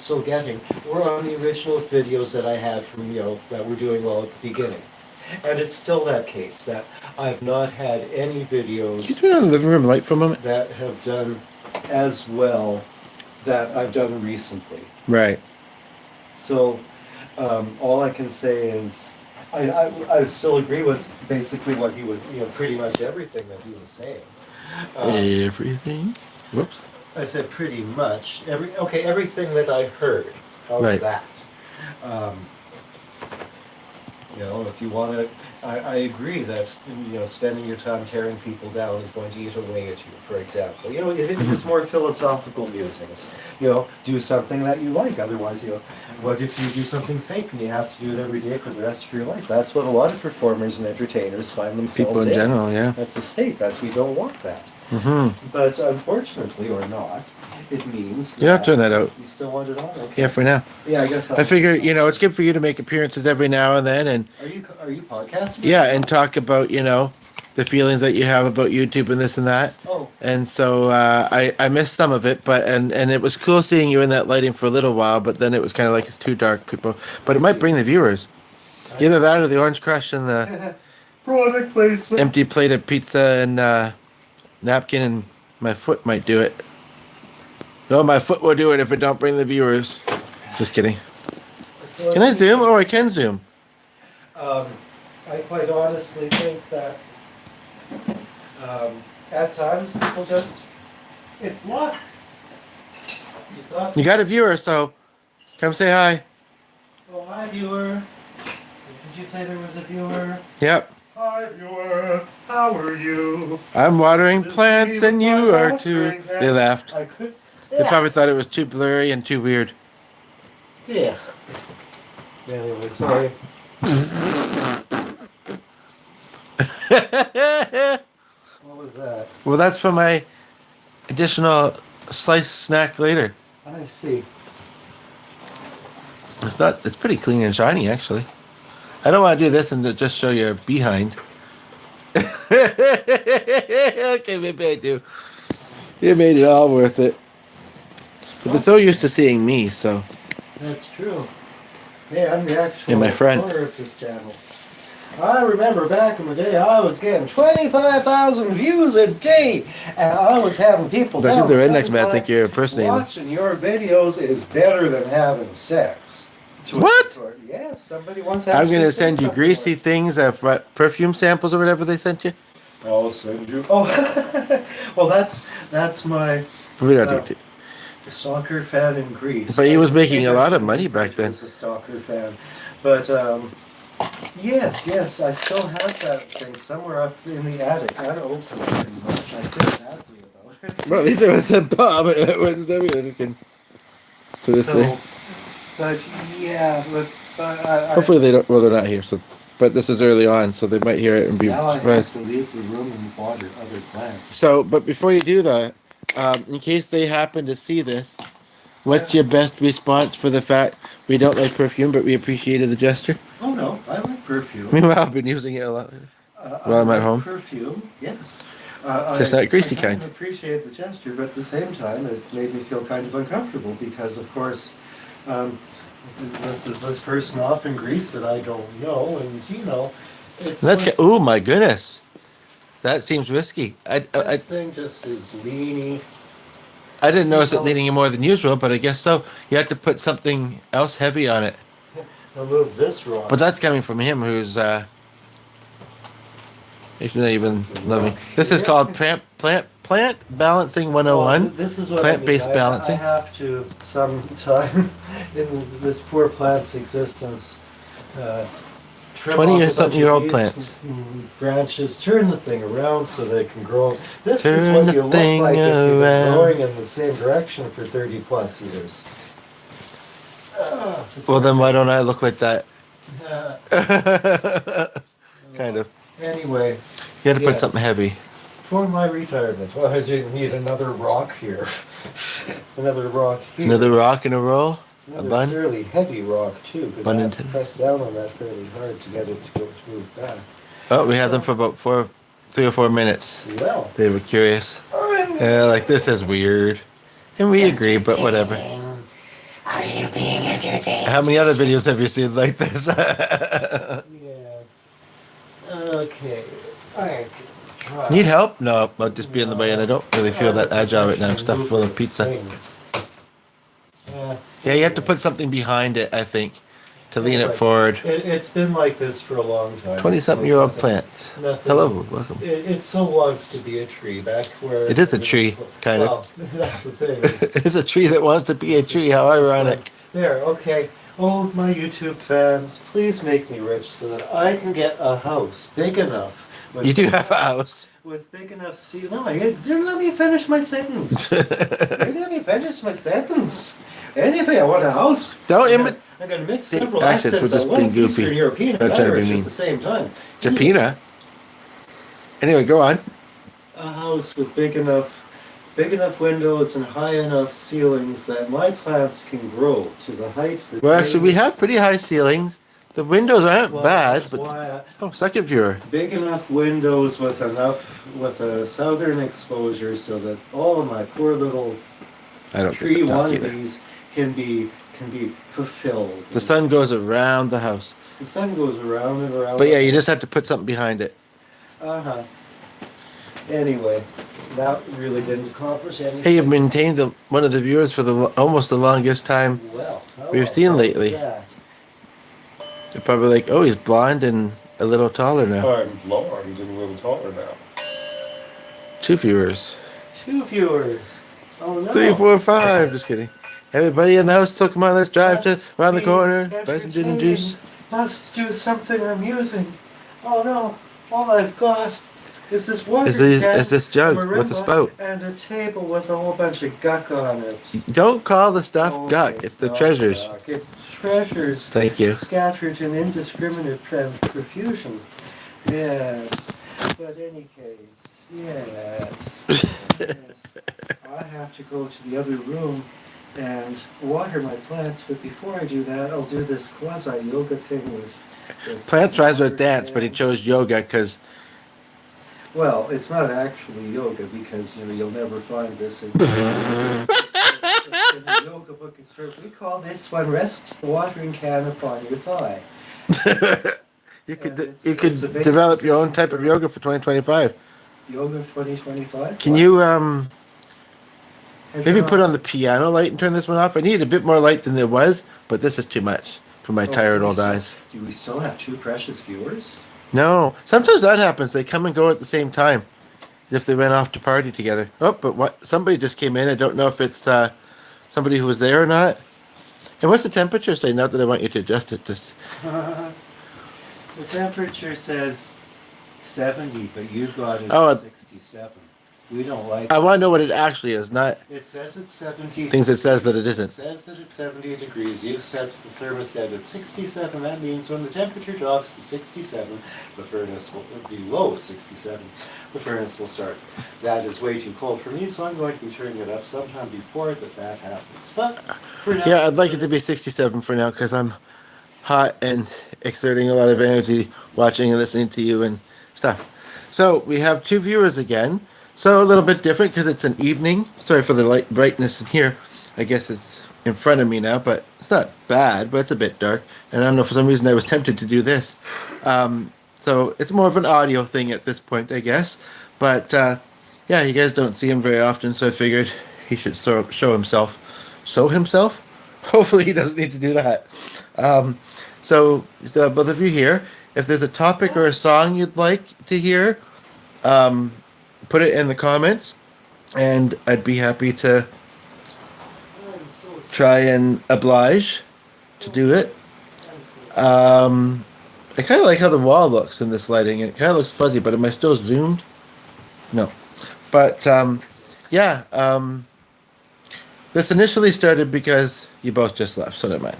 still getting were on the original videos that I had from, that were doing well at the beginning. And it's still that case, that I've not had any Can you videos turn on the living room light for a moment? that have done as well that I've done recently. Right. So, all I can say is, I still agree with basically what he was, pretty much everything that he was saying. Everything? Whoops. I said pretty much, everything that I heard. How's Right. that? If you want to, I agree that, spending your time tearing people down is going to eat away at you, for example. If it's more philosophical musings, do something that you like. Otherwise, what if you do something fake and you have to do it every day for the rest of your life? That's what a lot of performers and entertainers find themselves People in general, yeah. That's a state. We don't want that. Mm-hmm. But unfortunately, or not, it means You have to turn that out. You still want it on? Okay. Yeah, for now. Yeah, I guess I figure, it's good for you to make appearances every now and then, and Are you podcasting? yeah, and talk about, the feelings that you have about YouTube and this and that. Oh. And so I missed some of it, but and it was cool seeing you in that lighting for a little while, but then it was kind of like it's too dark, people. But it might bring the viewers. Either that or the orange crush and the Product placement. empty plate of pizza and napkin, and my foot might do it. No, my foot will do it if it don't bring the viewers. Just kidding. So Can I zoom? Oh, I can zoom. I quite honestly think that at times people it's luck. You got a viewer, so come say hi. Oh, hi, viewer. Did you say there was a viewer? Yep. Hi, viewer. How are you? I'm watering This is plants me and with you my are mouth too. drink. They laughed. I could. They probably thought it was too blurry and too weird. Yeah. Anyway, sorry. What was that? Well, that's for my additional slice snack later. I see. It's pretty clean and shiny, actually. I don't want to do this and just show your behind. Okay, maybe I do. You made it all worth it. But they're so used to seeing me, so. That's true. Hey, I'm the actual Yeah, my friend. owner of this channel. I remember back in the day, I was getting 25,000 views a day, and I was having people But I tell think the me redneck things man like, think you're impersonating them. watching your videos is better than having sex. What? Yes, somebody once I'm actually going to said send you something greasy like- things of perfume samples or whatever they sent you. I'll send you. Oh, well, that's my We don't do it. stalker fan in Greece. But he was I making think a lot of I money back then. was a stalker fan, but yes, I still have that thing somewhere up in the attic. I don't open it very much. I feel badly about it. Well, at least it was a bomb. It wasn't everything. To this day. But yeah, I Hopefully they don't. Well, they're not here. So, but this is early on, so they might hear it and be now I surprised. have to leave the room and water other plants. So, but before you do that, in case they happen to see this, what's your best response for the fact we don't like perfume, but we appreciated the gesture? Oh no, I like perfume. Meanwhile, I've been using it a lot lately. While I'm I at like home. Perfume, yes. Just that greasy I kind. appreciate the gesture, but at the same time, it made me feel kind of uncomfortable because, of course, this person off in Greece that I don't know, and it's Oh my goodness, that seems risky. this thing just is leany. I didn't notice it leaning more than usual, but I guess so. You have to put something else heavy on it. I'll move this rock. But that's coming from him, who's if you're not even loving. This is called plant balancing 101. This is what Plant-based I mean. balancing. I have to sometime in this poor plant's existence. Trim 20 off or a something bunch year of old these plants. Branches, turn the thing around so they can grow. This is Turn what the you look thing like if you've been around. growing in the same direction for 30 plus years. Well, then why don't I look like that? Kind of. Anyway, You had to put Yes. something heavy. for my retirement, well, I do need another rock here. Another rock here. Another rock in a roll. A Another bun. fairly heavy rock too, because Bun I have to intended. press down on that fairly hard to get it to move back. Oh, we had them for about 3 or 4 minutes. Well, They were curious. Yeah, like this is weird. And we agree, but whatever. Are you being entertained? How many other videos have you seen like this? Yes. Okay. I can try. Need help? No, I'll just be in the way, and I don't really feel that agile right now. I'm stuffed full of pizza. Things. Yeah, you have to put something behind it, I think, to lean it forward. It's been like this for a long time. 20-something-year-old plants. Nothing. Hello, welcome. It so wants to be a tree. Back where It is a tree, kind of. Well, that's the thing. is- It is a tree that wants to be a tree. How ironic. There, okay. Oh, my YouTube fans, please make me rich so that I can get a house big enough. With, You do have a house. with big enough sea. No, you didn't let me finish my sentence. You didn't let me finish my sentence. Anything, I want a house. Don't I'm imi- gonna- I'm going to mix the several accents accents were just at once, being goofy. Eastern European Not and trying to be Irish mean. at the same time. Japina. Anyway, go on. A house with big enough windows and high enough ceilings that my plants can grow to the heights that Well, they- actually, we have pretty high ceilings. The windows aren't Well, bad, that's but why oh, second viewer. big enough windows with a southern exposure so that all of my poor little I don't tree get the talk either. wannabes can be fulfilled. The sun goes around the house, The sun goes around and around. but yeah, you just have to put something behind it. Uh-huh. Anyway, that really didn't accomplish anything. Hey, you've maintained one of the viewers for almost the longest time Well, we've seen lately. that? They're probably like, oh, he's blonde and a little taller now. I'm blonde and a little taller now. 2 viewers. 2 viewers. Oh no. 3, 4, 5. Just kidding. Everybody in the house, so come on, let's drive to around the Must corner, be buy some gin and entertaining. juice. Must do something amusing. Oh no, all I've got is this water Is this- can, is this jug with a marimba, spout. and a table with a whole bunch of guck on it. Don't call the stuff Oh, guck. It's the not treasures. guck. It's treasures. Thank you. Scattered in indiscriminate profusion. Yes. But any case, yes. Yes. I have to go to the other room and water my plants, but before I do that, I'll do this quasi-yoga thing with Plants rhymes with water dance, but he cans. chose yoga because Well, it's not actually yoga because you'll never find this in, in the yoga book. We call this one "Rest the watering can upon your thigh." you could it's- you could it's a basic develop your own thing type of for- yoga for 2025. Yoga 2025. Can you Have maybe you put not- on the piano light and turn this one off? I need a bit more light than there was, but this is too much for my Oh, tired we old still- eyes. Do we still have 2 precious viewers? No, sometimes that happens. They come and go at the same time, as if they went off to party together. Oh, but what? Somebody just came in. I don't know if it's somebody who was there or not. And what's the temperature say? Not that I want you to adjust it. Just The temperature says 70, but you got it Oh, at 67. We don't like I want to know what it actually is, not it. says it's 70. things it says that it It isn't. says that it's 70 degrees. You've set the thermostat at 67. That means when the temperature drops to 67, the furnace will be low 67. The furnace will start. That is way too cold for me, so I'm going to be turning it up sometime before that happens. But for now, Yeah, I'd like it to be 67 for now because I'm hot and exerting a lot of energy watching and listening to you and stuff. So we have 2 viewers again. So a little bit different because it's an evening. Sorry for the light brightness in here. I guess it's in front of me now, but it's not bad, but it's a bit dark. And I don't know, for some reason I was tempted to do this. So it's more of an audio thing at this point, I guess. But yeah, you guys don't see him very often, so I figured he should show himself. Show himself? Hopefully he doesn't need to do that. So both of you here, if there's a topic or a song you'd like to hear, put it in the comments, and I'd be happy to try and oblige to do it. I kind of like how the wall looks in this lighting. It kind of looks fuzzy, but am I still zoomed? No. But yeah, this initially started because you both just left, so never mind.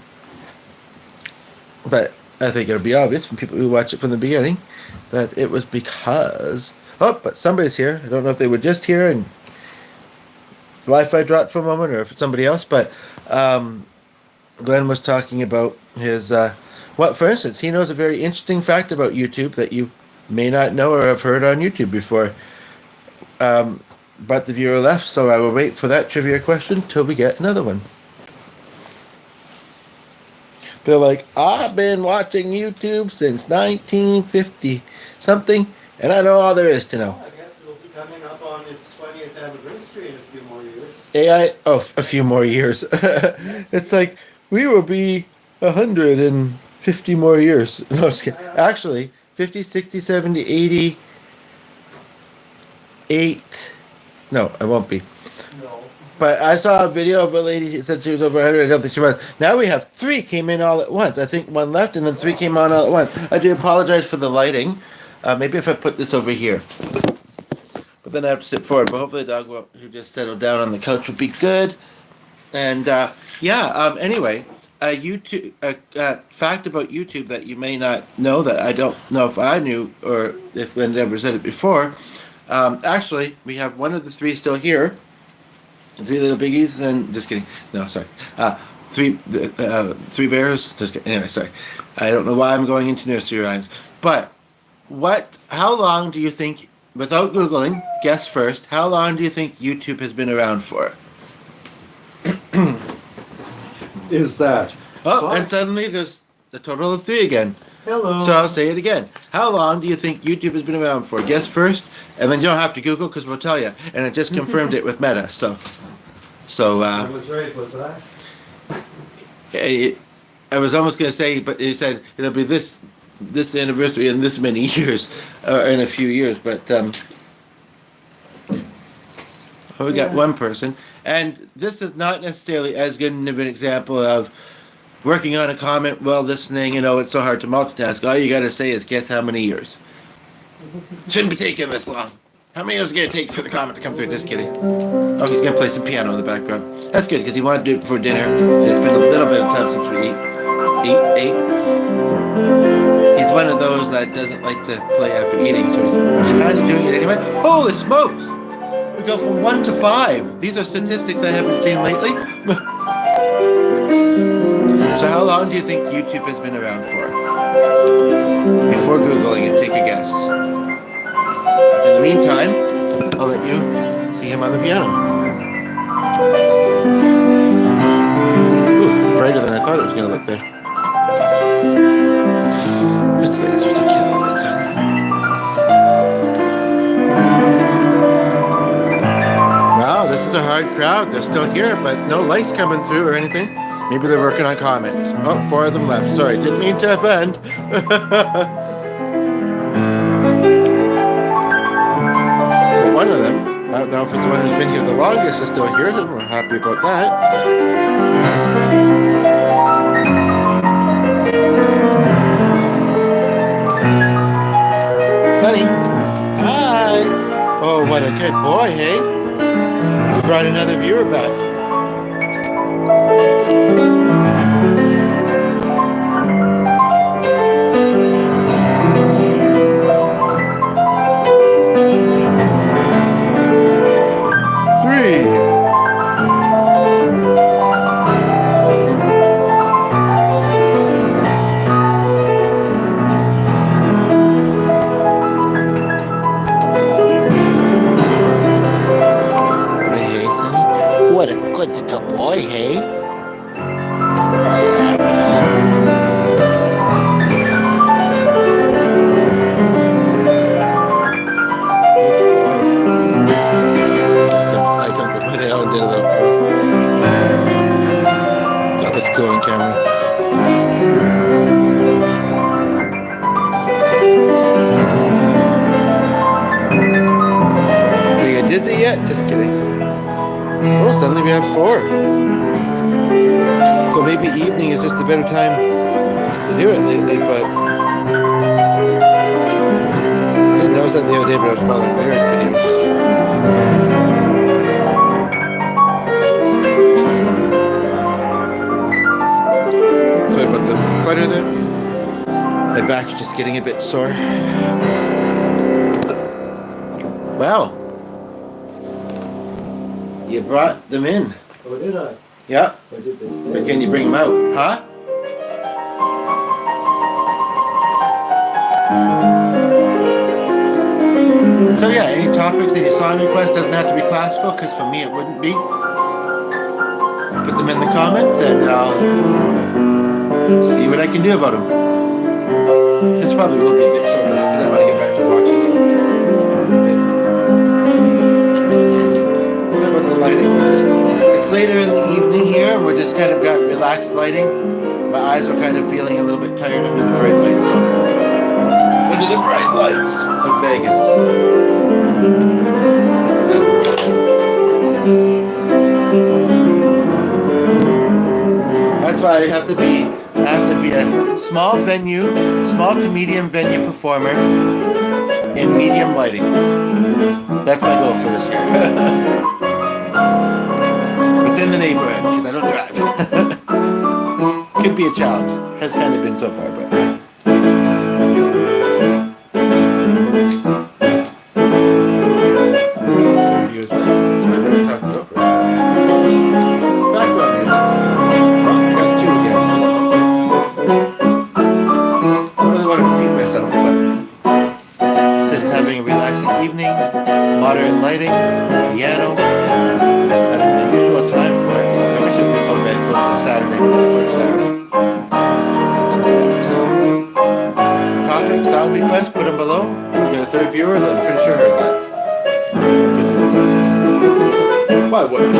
But I think it'll be obvious from people who watch it from the beginning that it was because... Oh, but somebody's here. I don't know if they were just here and Wi-Fi dropped for a moment or if it's somebody else, but Glenn was talking about his... for instance, he knows a very interesting fact about YouTube that you may not know or have heard on YouTube before. But the viewer left, so I will wait for that trivia question till we get another one. They're like, I've been watching YouTube since 1950 something, and I know all there is to know. Well, I guess it'll be coming up on its 20th anniversary in a few more years. AI, oh, a few more years. It's like, we will be 150 more years. No, just kidding. Actually, 50, 60, 70, 80, 8. No, I won't be. No. But I saw a video of a lady who said she was over 100. I don't think she was. Now we have 3 came in all at once. I think 1 left, and then 3 came on all at once. I do apologize for the lighting. Maybe if I put this over here. But then I have to sit forward. But hopefully the dog who just settled down on the couch would be good. And anyway, a YouTube fact about YouTube that you may not know, that I don't know if I knew or if I never said it before. Actually, we have one of the 3 still here. 3 little piggies, and just kidding. No, sorry. 3 bears. Just kidding. Anyway, sorry. I don't know why I'm going into nursery rhymes. But how long do you think, without Googling, guess first, how long do you think YouTube has been around for? Is that? Oh, Fine. and suddenly there's a total of 3 again. Hello. So I'll say it again. How long do you think YouTube has been around for? Guess first, and then you don't have to Google because we'll tell you. And it just confirmed it with Meta. I was right, was I? I was almost going to say, but you said it'll be this anniversary in this many years, in a few years. But we got 1 person, and this is not necessarily as good of an example of working on a comment while listening. It's so hard to multitask. All you got to say is guess how many years. Shouldn't be taking this long. How many years is it going to take for the comment to come through? Just kidding. Oh, he's going to play some piano in the background. That's good, because he wanted to do it before dinner. And it's been a little bit of time since we ate. He's one of those that doesn't like to play after eating, so he's kind of doing it anyway. Holy smokes! We go from 1 to 5. These are statistics I haven't seen lately. So how long do you think YouTube has been around for? Before Googling it, take a guess. In the meantime, I'll let you see him on the piano. Ooh, brighter than I thought it was going to look there. Let's see, it's just a killer lights on. Wow, this is a hard crowd. They're still here, but no lights coming through or anything. Maybe they're working on comments. Oh, 4 of them left. Sorry, didn't mean to offend. One of them, I don't know if it's the one who's been here the longest, is still here, and we're happy about that. Sonny, hi. Oh, what a good boy, hey? We brought another viewer back. What a good little boy, hey? I come with my nail and did a little. That was cool on camera. Are you dizzy yet? Just kidding. Oh, suddenly we have 4. So maybe evening is just a better time to do it lately, but didn't notice that the other day, but I was following lyric videos. Sorry about the clutter there. My back's just getting a bit sore. Wow. You brought them in. Oh, did I? Yeah. Or did they stay? But can you bring them out? Huh? So yeah, any topics, any song requests, doesn't have to be classical, because for me it wouldn't be. Put them in the comments and I'll see can do about them. This probably will be a bit shorter because I want to get back to watching something. What about the lighting? It's later in the evening here, and we're just kind of got relaxed lighting. My eyes were kind of feeling a little bit tired under the bright lights. So. Under the bright lights of Vegas. That's why I have to be a small to medium venue performer in medium lighting. That's my goal for this year. Within the neighborhood, because I don't drive. Could be a challenge. Has kind of been so far, but. Moderate lighting, piano. I don't know the usual time for it. I wish it was before bed close to Saturday. Topic, sound request, put them below. We got a third viewer that I'm pretty sure heard that. Why wouldn't you?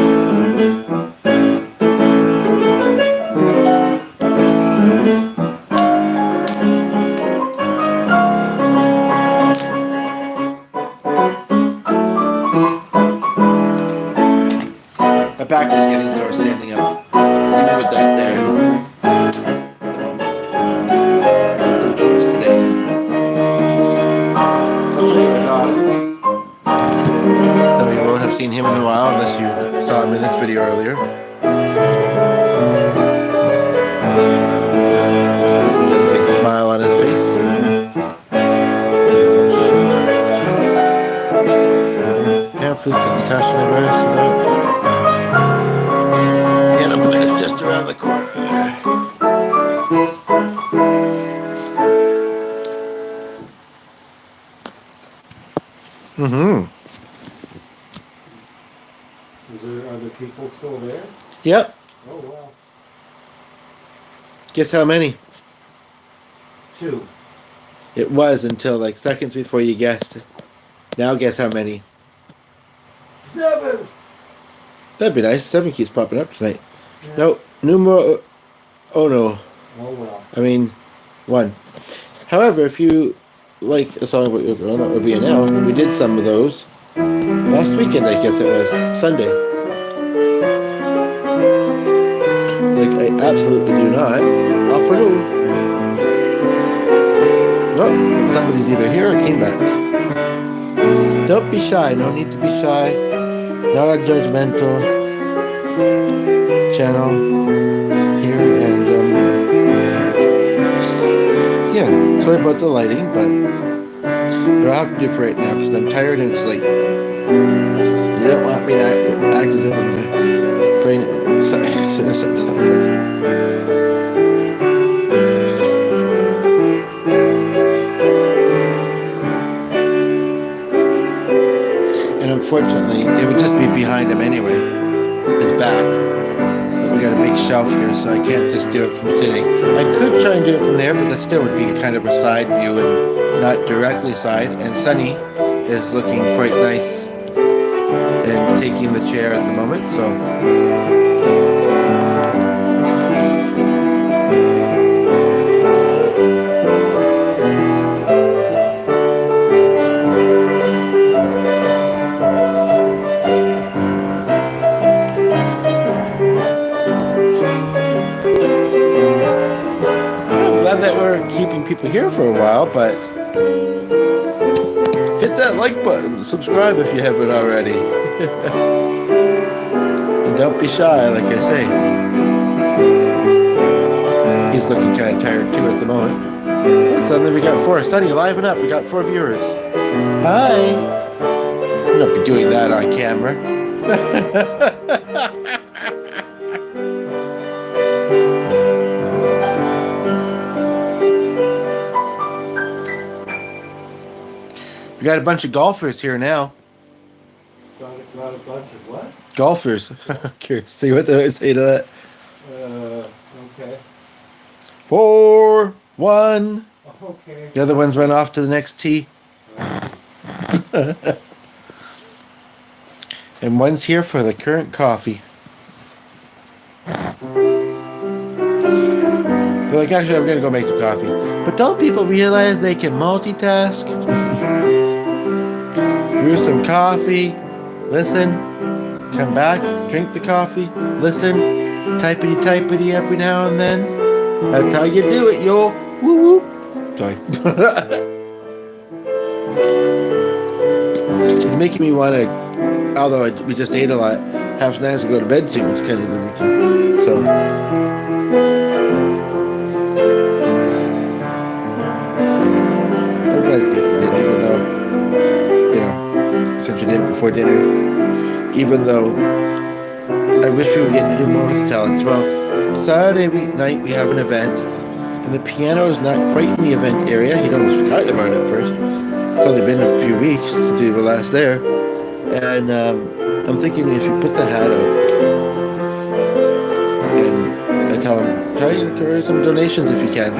My back was getting sore standing up. Even with that there. Had some chores today. I'll show you a dog. Some of you won't have seen him in a while unless you saw him in this video earlier. He's got a big smile on his face. Pamphlets that Natasha never asked about. Piano player just around the corner. Are the people still there? Yep. Oh wow. Guess how many? 2. It was until like seconds before you guessed. Now guess how many? 7. That'd be nice. 7 keeps popping up tonight. Yeah. No, numero. Oh no. Oh well. I mean, 1. However, if you like a song about your grown up would be now. We did some of those last weekend. I guess it was Sunday. Like I absolutely do not. Off for who? Nope. But somebody's either here or came back. Don't be shy. No need to be shy. Not judgmental channel here, and yeah, sorry about the lighting, but I'll have to do for right now because I'm tired and it's late. You don't want me to act as if I'm the brain. Sorry, I shouldn't have said that. And unfortunately, it would just be behind him anyway. His back. But we got a big shelf here, so I can't just do it from sitting. I could try and do it from there, but that still would be kind of a side view and not directly side. And Sunny is looking quite nice and taking the chair at the moment, so. That we're keeping people here for a while, but hit that like button, subscribe if you haven't already. And don't be shy, like I say. He's looking kind of tired too at the moment. Suddenly we got 4. Sunny, liven up, we got 4 viewers. Hi. We don't be doing that on camera. We got a bunch of golfers here now. Got a bunch of what? Golfers. Curious to see what they say to that. Okay. 4, 1. Okay. The other ones went off to the next tee. And one's here for the current coffee. They're like, actually, I'm gonna go make some coffee. But don't people realize they can multitask? Brew some coffee, listen, come back, drink the coffee, listen, typity every now and then. That's how you do it, yo. Woo woo. Sorry. It's making me want to, although we just ate a lot, have snacks and go to bed soon. It's kind of the routine. So, I'm glad it's getting dinner, even though, you know, since we did it before dinner, even though I wish we were getting to do more with talents. Well, Saturday night we have an event, and the piano is not quite in the event area. He'd almost forgotten about it at first. It's only been a few weeks since we were last there. And I'm thinking if he puts a hat out, and I tell him, try to encourage some donations if you can.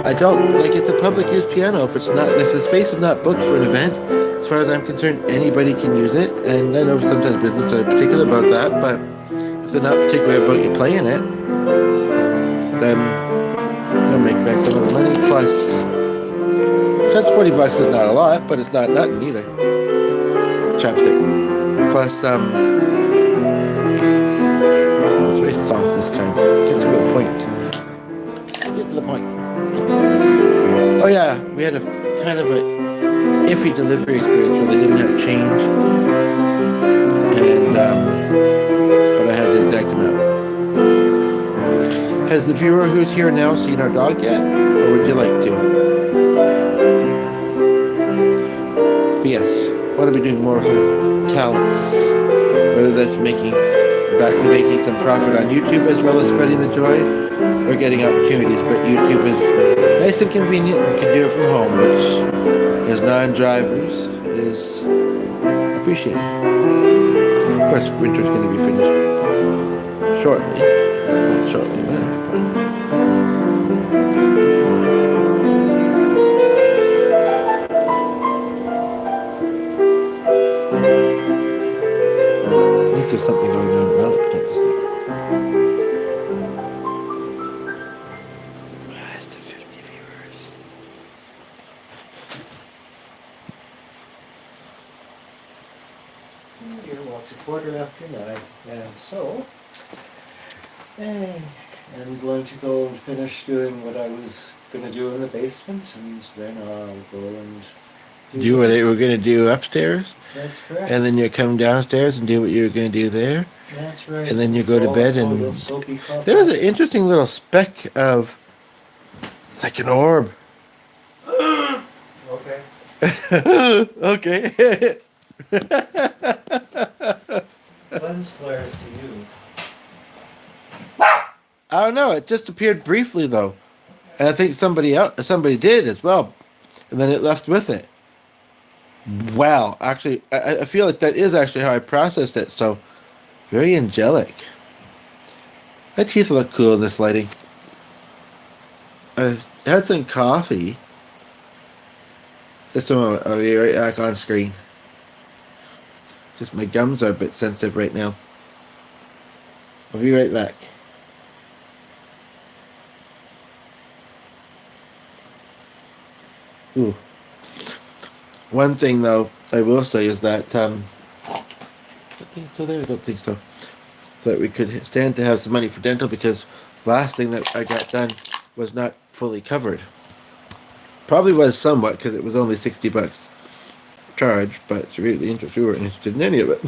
I don't, like, it's a public use piano. If the space is not booked for an event, as far as I'm concerned, anybody can use it. And I know sometimes businesses are particular about that, but if they're not particular about you playing it, then you'll make back some of the money. Plus, because $40 is not a lot, but it's not nothing either. Chapstick. Plus, it's very soft, this kind. Gets a real point. Get to the point. Oh yeah, we had a kind of a iffy delivery experience where they didn't have change. And, but I had the exact amount. Has the viewer who's here now seen our dog yet? Or would you like to? But yes, I want to be doing more with our talents. Whether that's back to making some profit on YouTube as well as spreading the joy, or getting opportunities. But YouTube is nice and convenient and can do it from home, which as non-drivers is appreciated. Of course, winter's going to be finished shortly. Not shortly now, but at least there's something going on well, don't you think? Rise to 50 viewers. Here, well, it's 9:15, and so I'm going to go and finish doing what I was going to do in the basement, and then I'll go and Do what you were going to do upstairs, That's correct. and then you come downstairs and do what you were going to do there. That's right. and then you go to bed and- the soapy coffee. There's an interesting little speck of, it's like an orb. Okay. Okay. Lens flares to you. I don't know. It just appeared briefly though, and I think somebody did as well, and then it left with it. Wow. Actually, I feel like that is actually how I processed it. So, very angelic. My teeth look cool in this lighting. I had some coffee. Just a moment. I'll be right back on screen. Just my gums are a bit sensitive right now. I'll be right back. Ooh. One thing though, I will say is that so there, I don't think so. So that we could stand to have some money for dental, because last thing that I got done was not fully covered. Probably was somewhat because it was only $60 charge, but it's really interesting. We weren't interested in any of it.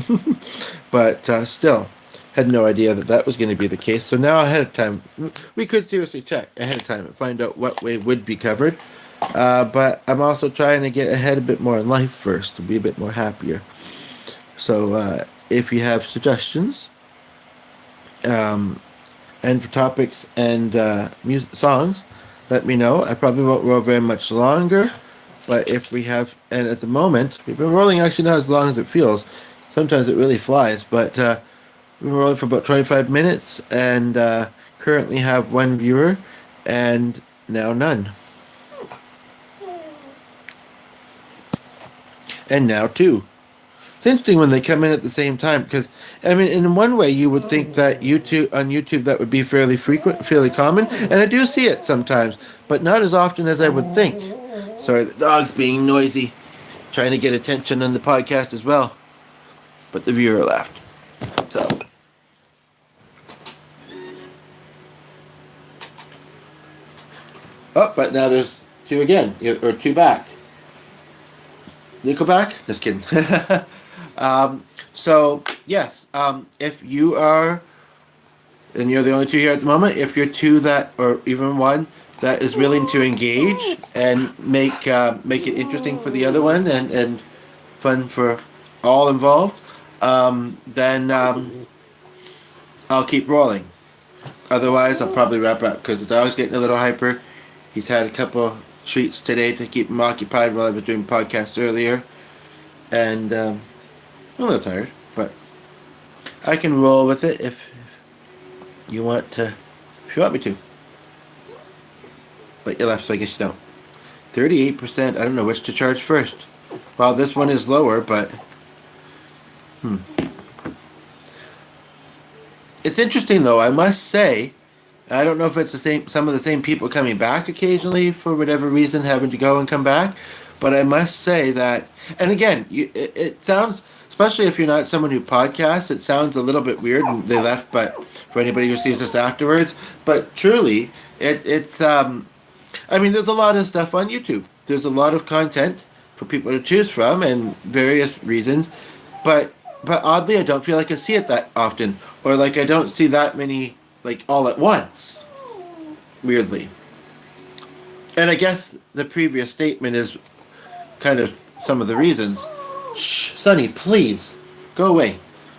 But still, had no idea that was going to be the case. So now ahead of time, we could seriously check ahead of time and find out what way would be covered. But I'm also trying to get ahead a bit more in life first to be a bit more happier. So if you have suggestions, and for topics and music songs, let me know. I probably won't roll very much longer, but if we have, and at the moment we've been rolling actually not as long as it feels. Sometimes it really flies, but we've been rolling for about 25 minutes, and currently have one viewer, and now none. And now 2. It's interesting when they come in at the same time because, I mean, in one way you would think that on YouTube that would be fairly frequent, fairly common, and I do see it sometimes, but not as often as I would think. Sorry, the dog's being noisy, trying to get attention on the podcast as well, but the viewer left. So. Oh, but now there's 2 again, or 2 back. Nickelback? Just kidding. So, yes, if you are, and you're the only 2 here at the moment, if you're 2 that, or even 1, that is willing to engage and make it interesting for the other one and fun for all involved, then I'll keep rolling. Otherwise, I'll probably wrap up because the dog's getting a little hyper. He's had a couple treats today to keep him occupied while I was doing podcasts earlier. And I'm a little tired, but I can roll with it if you want me to. But you left, so I guess you don't. 38%, I don't know which to charge first. Well, this one is lower, but it's interesting though, I must say. I don't know if it's some of the same people coming back occasionally for whatever reason, having to go and come back. But I must say that, and again, it sounds, especially if you're not someone who podcasts, it sounds a little bit weird, and they left, but for anybody who sees this afterwards, but truly, it's, I mean, there's a lot of stuff on YouTube. There's a lot of content for people to choose from, and various reasons, but oddly, I don't feel like I see it that often, or like I don't see that many, like, all at once, weirdly. And I guess the previous statement is kind of some of the reasons. Shh, Sonny, please, go away.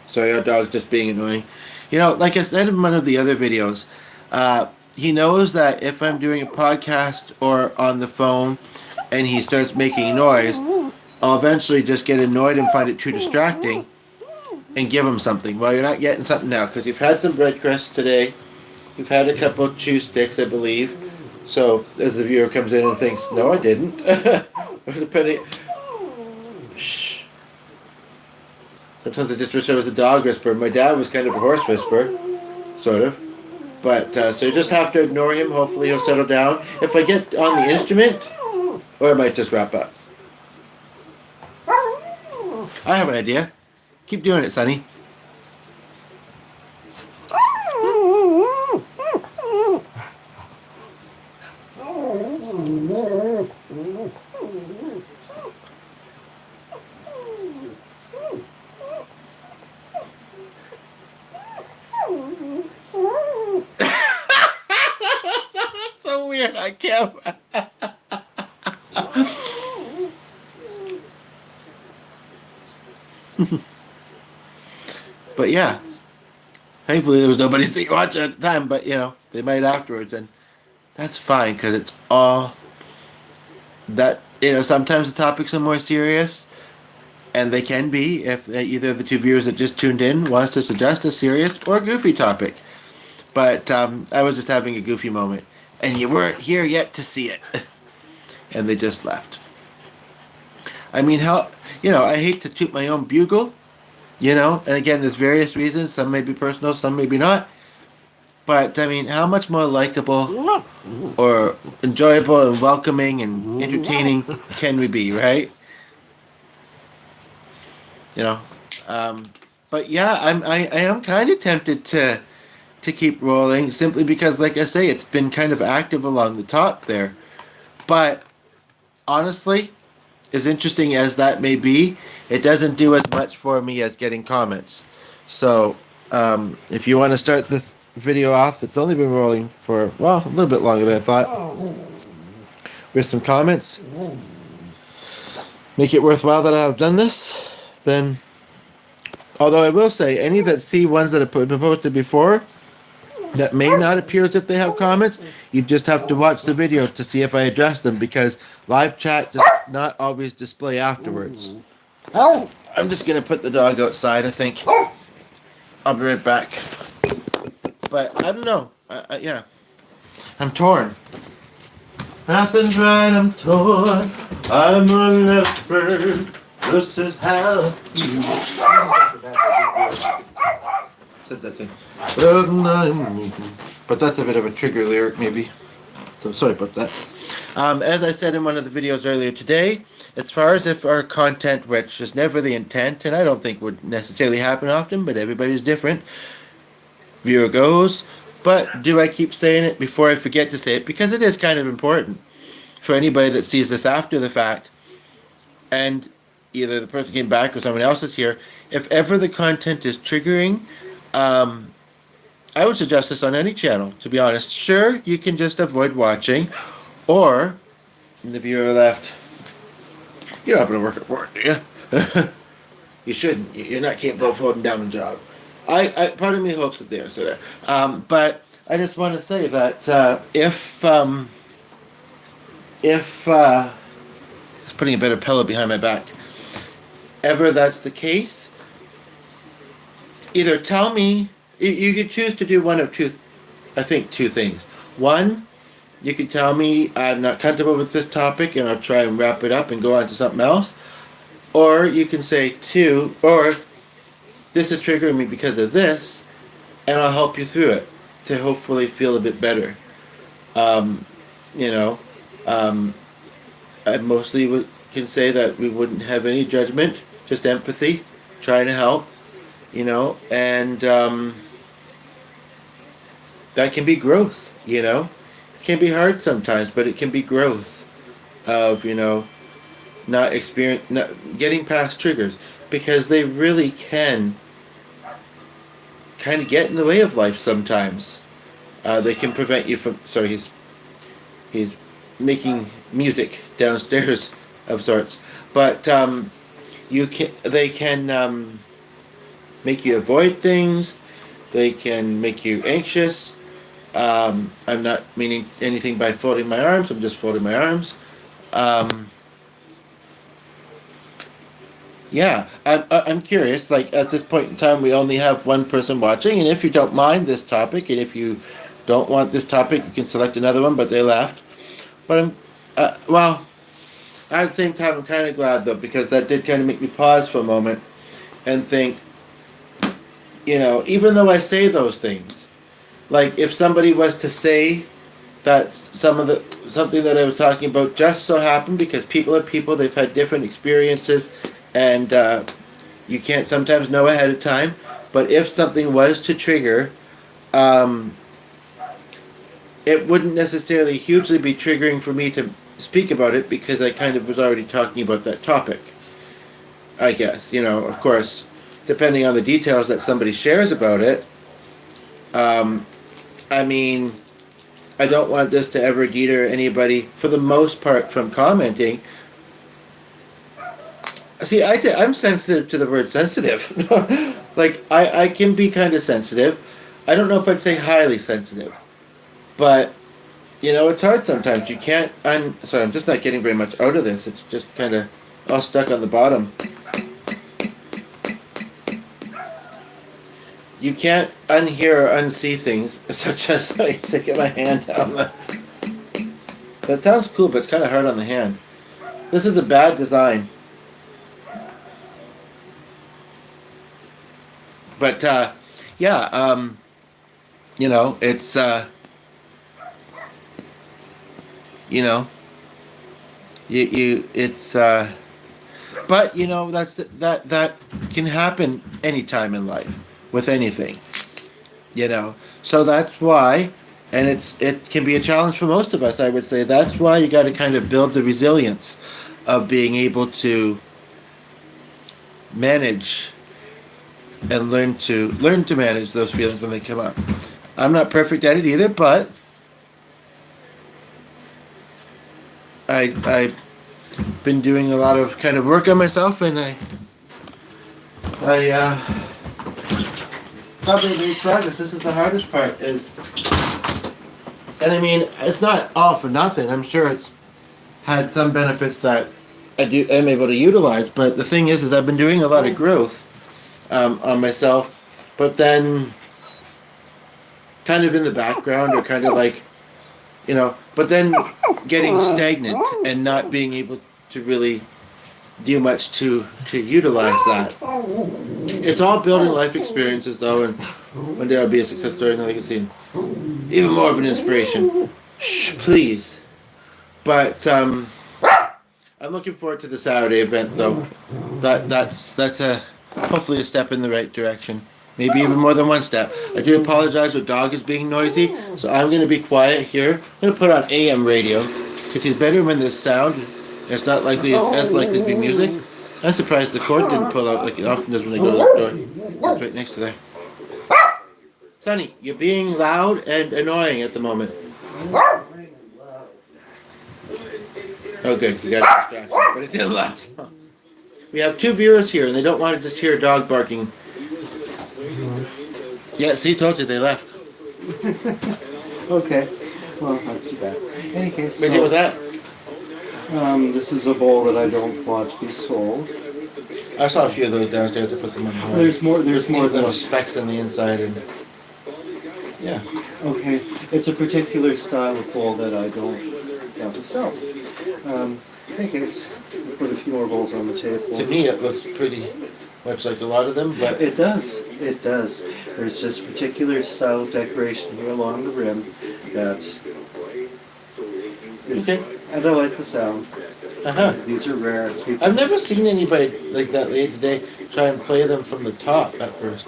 Sorry, our dog's just being annoying. You know, like I said in one of the other videos, he knows that if I'm doing a podcast or on the phone and he starts making noise, I'll eventually just get annoyed and find it too distracting and give him something. Well, you're not getting something now because you've had some bread crusts today. You've had a couple of chew sticks, I believe. So, as the viewer comes in and thinks, no, I didn't. Depending. Shh. Sometimes I just wish I was a dog whisperer. My dad was kind of a horse whisperer, sort of. But, so you just have to ignore him. Hopefully he'll settle down. If I get on the instrument, or I might just wrap up. I have an idea. Keep doing it, Sonny. So weird, I can't. But yeah, thankfully there was nobody watching at the time, but you know, they might afterwards, and that's fine because it's all that, you know, sometimes the topics are more serious, and they can be if either of the 2 viewers that just tuned in wants to suggest a serious or goofy topic. But I was just having a goofy moment, and you weren't here yet to see it, and they just left. I mean, how, you know, I hate to toot my own bugle, you know, and again, there's various reasons. Some may be personal, some maybe not. But, I mean, how much more likable or enjoyable and welcoming and entertaining can we be, right? You know, but yeah, I am kind of tempted to keep rolling simply because, like I say, it's been kind of active along the top there. But honestly, as interesting as that may be, it doesn't do as much for me as getting comments. So, if you want to start this video off that's only been rolling for, well, a little bit longer than I thought, with some comments, make it worthwhile that I've done this, then, although I will say, any that see ones that have been posted before that may not appear as if they have comments, you just have to watch the video to see if I address them, because live chat does not always display afterwards. I'm just going to put the dog outside, I think. I'll be right back. But I don't know. Yeah. I'm torn. Nothing's right, I'm torn. I'm a left bird. This is how you said that thing. But that's a bit of a trigger lyric, maybe. So sorry about that. As I said in one of the videos earlier today, as far as if our content, which is never the intent, and I don't think would necessarily happen often, but everybody's different, viewer goes. But do I keep saying it before I forget to say it? Because it is kind of important for anybody that sees this after the fact, and either the person came back or someone else is here. If ever the content is triggering, I would suggest this on any channel, to be honest. Sure, you can just avoid watching, or, the viewer left, you don't happen to work at work, do you? You shouldn't. You're not capable of holding down a job. I part of me hopes that they're still there. But I just want to say that if just putting a better pillow behind my back, ever that's the case, either tell me, you could choose to do one of two, I think two things. One, you could tell me I'm not comfortable with this topic and I'll try and wrap it up and go on to something else. Or you can say two, or this is triggering me because of this, and I'll help you through it to hopefully feel a bit better. I mostly can say that we wouldn't have any judgment, just empathy, trying to help, and that can be growth, It can be hard sometimes, but it can be growth of, not getting past triggers, because they really can kind of get in the way of life sometimes. They can prevent you from, sorry, he's making music downstairs of sorts, but they can make you avoid things. They can make you anxious. I'm not meaning anything by folding my arms. I'm just folding my arms. Yeah, I'm curious, like at this point in time we only have one person watching, and if you don't mind this topic, and if you don't want this topic, you can select another one, but they left. But well, at the same time I'm kind of glad though, because that did kind of make me pause for a moment and think, even though I say those things, like if somebody was to say that something that I was talking about just so happened, because people are people, they've had different experiences, and you can't sometimes know ahead of time, but if something was to trigger, it wouldn't necessarily hugely be triggering for me to speak about it, because I kind of was already talking about that topic, I guess. Of course, depending on the details that somebody shares about it, I don't want this to ever deter anybody, for the most part, from commenting. See, I'm sensitive to the word sensitive. Like, I can be kind of sensitive. I don't know if I'd say highly sensitive. But, it's hard sometimes. You can't sorry, I'm just not getting very much out of this. It's just kind of all stuck on the bottom. You can't unhear or unsee things, such as I stick my hand down the... That sounds cool, but it's kind of hard on the hand. This is a bad design. But, yeah, it's, it's, but, that can happen anytime in life, with anything, so that's why, and it can be a challenge for most of us, I would say. That's why you got to kind of build the resilience of being able to manage and learn to manage those feelings when they come up. I'm not perfect at it either, but I've been doing a lot of kind of work on myself, and I probably made progress. This is the hardest part, and it's not all for nothing. I'm sure it's had some benefits that I'm able to utilize, but the thing is I've been doing a lot of growth on myself, but then kind of in the background, or kind of like you know, but then getting stagnant and not being able to really do much to utilize that. It's all building life experiences though, and one day I'll be a success story and I can see even more of an inspiration. Shh, please. But I'm looking forward to the Saturday event though. That's a hopefully a step in the right direction. Maybe even more than one step. I do apologize. The dog is being noisy, so I'm going to be quiet here. I'm going to put on AM radio because it's better when there's sound. It's not likely as likely to be music. I'm surprised the cord didn't pull out like it often does when they go to the door. It's right next to there. Sonny, you're being loud and annoying at the moment. Oh good, you got a distraction, but it didn't last. We have 2 viewers here and they don't want to just hear a dog barking. Yeah, see, told you they left. Okay. Well, that's too bad. In any case, What was that? this is a bowl that I don't want to be sold. I saw a few of those downstairs. I put them on the wall. There's more Little than specks on the inside and yeah. okay. It's a particular style of bowl that I don't want to sell. In any case, we'll put a few more bowls on the table. To me, it looks pretty much like a lot of them, but It does. It does. There's this particular style of decoration here along the rim that is, okay. and I like the sound. These are rare. People, I've never seen anybody like that lady today try and play them from the top at first.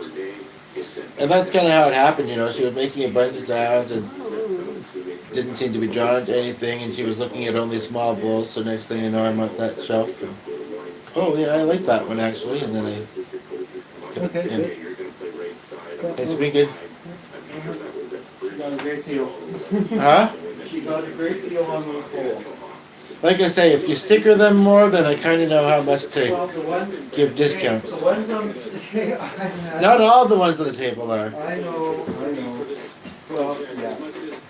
And that's kind of how it happened, you know. She was making a bunch of sounds and didn't seem to be drawn to anything, and she was looking at only small bowls. So next thing you know, I'm at that shelf. And, oh yeah, I like that one actually. And then I. okay. Yeah. It's been good. You got a great deal. Huh? You got a great deal on the bowl. Like I say, if you sticker them more, then I kind of know how much to Well, the ones, give discounts. the ones on, Not all the ones on the table are, I know. Well, yeah.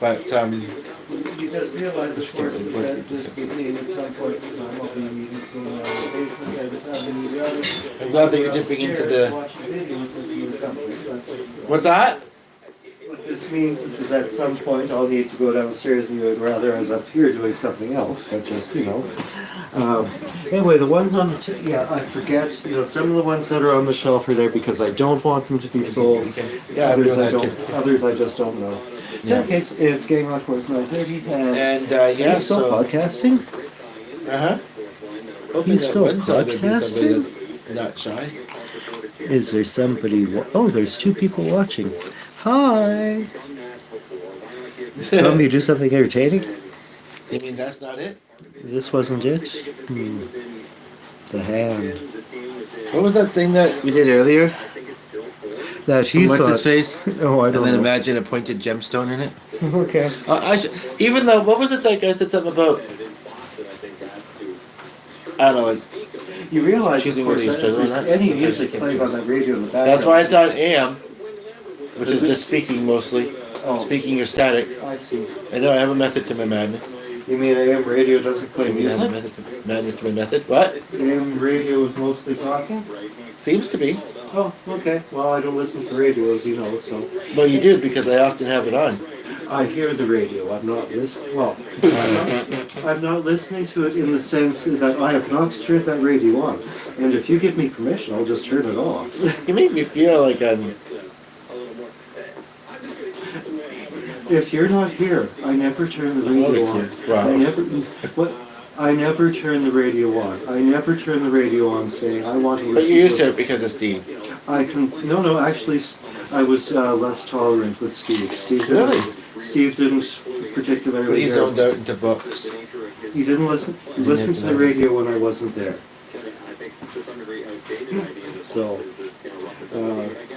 but You just realize, of course, that this beginning at some point in time, I'll be meeting going on in the basement, every time we meet others. I'm glad that you're dipping into the. Watching videos with you or something. What's that? What this means is at some point I'll need to go downstairs and you would rather I was up here doing something else, but just, you know. Anyway, the ones on the, yeah, I forget, you know, some of the ones that are on the shelf are there because I don't want them to be sold. Yeah, I'm Others doing I that don't, too. others I just don't know. In Yeah. any case, it's getting on towards 9:30 and And are yeah, you still so podcasting? Hoping You that still one time there'd be somebody podcasting? that's not shy. Is there somebody, oh, there's 2 people watching. Hi! Come, you do something entertaining? You mean that's not it? This wasn't it? The hand. What was that thing that we did earlier? That he What's thought. his face? Oh, I And don't then know. imagine a pointed gemstone in it. Okay. Even though, what was it that guy said something about? I don't know. Like, You realize, of Choosing course, whether that you if turn there's it on or any not. music playing on that radio in the background. that's why it's on AM, which is just speaking mostly. Oh. Speaking or static. I see. I know I have a method to my madness. You mean AM radio doesn't play I mean, I have a music? method to madness to my method. What? AM radio is mostly talking? Seems to be. Oh, okay. Well, I don't listen to radio, as you know, so. Well, you do because I often have it on. I hear the radio. I'm not listening. Well, I'm not listening to it in the sense that I have not turned that radio on. And if you give me permission, I'll just turn it off. You make me feel like I'm. If you're not here, I never turn the radio on. Always here. Wow. I never turn the radio on. I never turn the radio on saying I want to listen. But you used to it because of Steve. I can. No. Actually, I was less tolerant with Steve. Really? Steve didn't particularly. He hear- zoned out into books. He didn't listen. He listened to the radio when I wasn't there. So.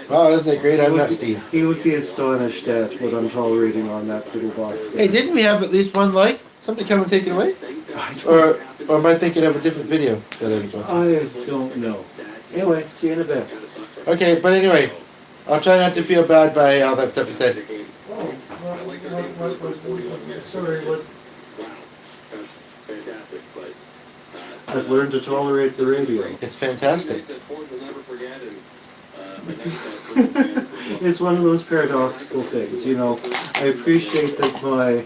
Wow, isn't it great? I'm not Steve. He would be astonished at what I'm tolerating on that little box. Hey, didn't we have at least one like? Somebody come and take it away? Or am I thinking of a different video that I was watching? I don't know. Anyway, see you in a bit. Okay, but anyway, I'll try not to feel bad by all that stuff you said. Oh, sorry, what? I've learned to tolerate the radio. It's fantastic. It's one of those paradoxical things, you know. I appreciate that my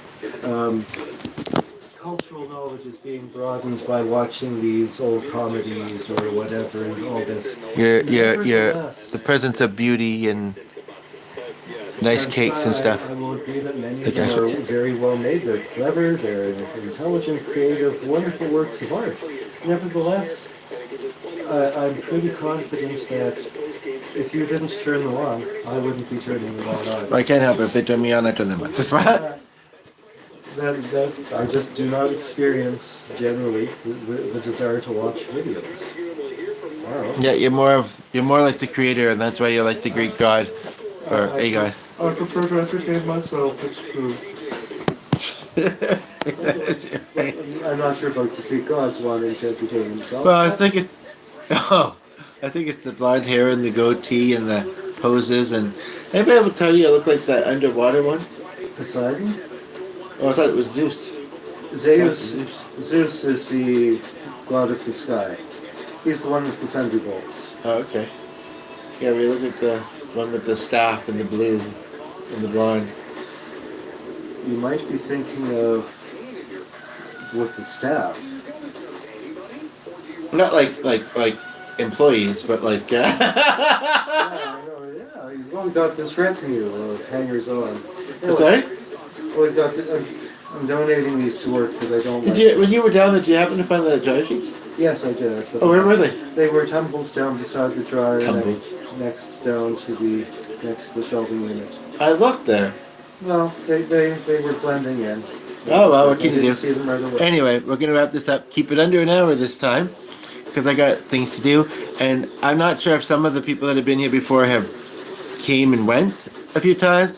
cultural knowledge is being broadened by watching these old comedies or whatever and all this. The presence of beauty and nice cakes and stuff. I will agree that many of Like them are actually- very well made. They're clever. They're intelligent, creative, wonderful works of art. Nevertheless, I'm pretty confident that if you didn't turn them on, I wouldn't be turning them on either. I can't help it. If they turn me on, I turn them on. Just what? That I just do not experience generally the desire to watch videos. Wow. Yeah, you're more like the creator, and that's why you're like the Greek god or a god. I prefer to entertain myself. It's true. I'm not sure about the Greek gods wanting to entertain themselves. Well, I think it's the blonde hair and the goatee and the poses and. Anybody ever tell you I look like that underwater one? Poseidon? Oh, I thought it was Zeus. Zeus is the god of the sky. He's the one with the thunderbolts. Oh, okay. Yeah, we look at the one with the staff and the blue and the blonde. You might be thinking of with the staff. Not like employees, but like. Yeah, I know. Yeah, he's only got this retinue of hangers on. Sorry? Always got. I'm donating these to work because I don't. Did you, when you were down there, did you happen to find the dry sheets? Yes, I did. Oh, where were they? They were tumbled down beside the dryer, Tumbled. next down to the shelving unit. I looked there. Well, they were blending in. Oh well, what I can you didn't do? see them right away. Anyway, we're gonna wrap this up. Keep it under an hour this time, because I got things to do, and I'm not sure if some of the people that have been here before have came and went a few times.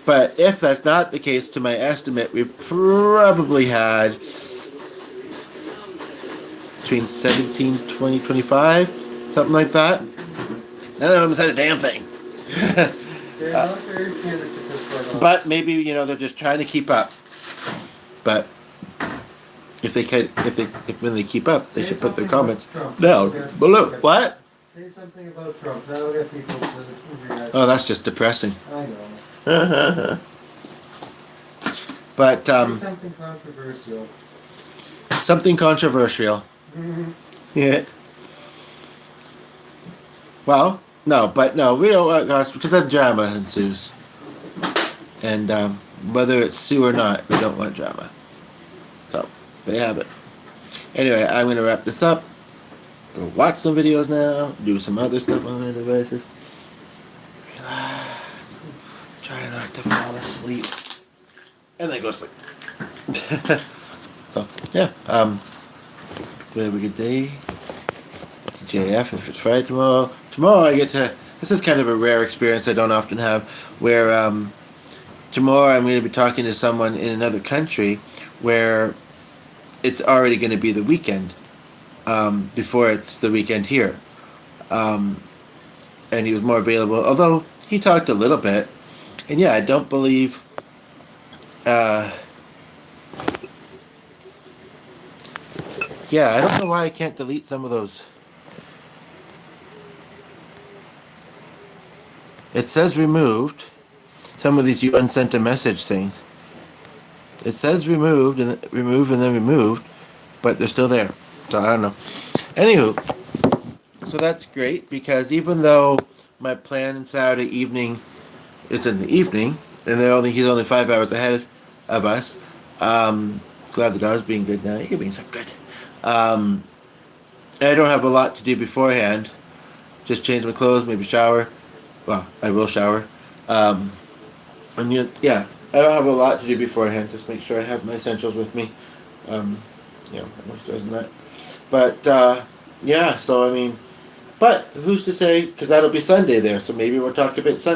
But if that's not the case, to my estimate, we've probably had between 17, 20, 25, something like that. None of them said a damn thing. They're not very punitive as far as- But maybe, you know, they're just trying to keep up. But if they could, when they keep up, they Say should put their something comments about Trump. down below. What? Say something about Trump. That'll get people to react. Oh, that's just depressing. I know. But Say something controversial. something controversial. Yeah. Well, no, we don't want gossip because that drama ensues. And whether it's Sue or not, we don't want drama. So, they have it. Anyway, I'm going to wrap this up. Go watch some videos now, do some other stuff on my devices. Relax. Try not to fall asleep. And then go to sleep. So, yeah. We have a good day. JF if it's Friday tomorrow. Tomorrow I get to. This is kind of a rare experience I don't often have, where tomorrow I'm going to be talking to someone in another country, where it's already going to be the weekend, before it's the weekend here, and he was more available. Although he talked a little bit, and yeah, I don't believe. Yeah, I don't know why I can't delete some of those. It says removed. Some of these you unsent a message things. It says removed and then removed, but they're still there. So I don't know. Anywho, so that's great because even though my plan Saturday evening is in the evening, and he's only 5 hours ahead of us. Glad the dog's being good now. You're being so good. I don't have a lot to do beforehand. Just change my clothes, maybe shower. Well, I will shower. And yeah, I don't have a lot to do beforehand. Just make sure I have my essentials with me. Moisturizer and that. But yeah, so I mean, but who's to say? Because that'll be Sunday there, so maybe we'll talk a bit Sunday.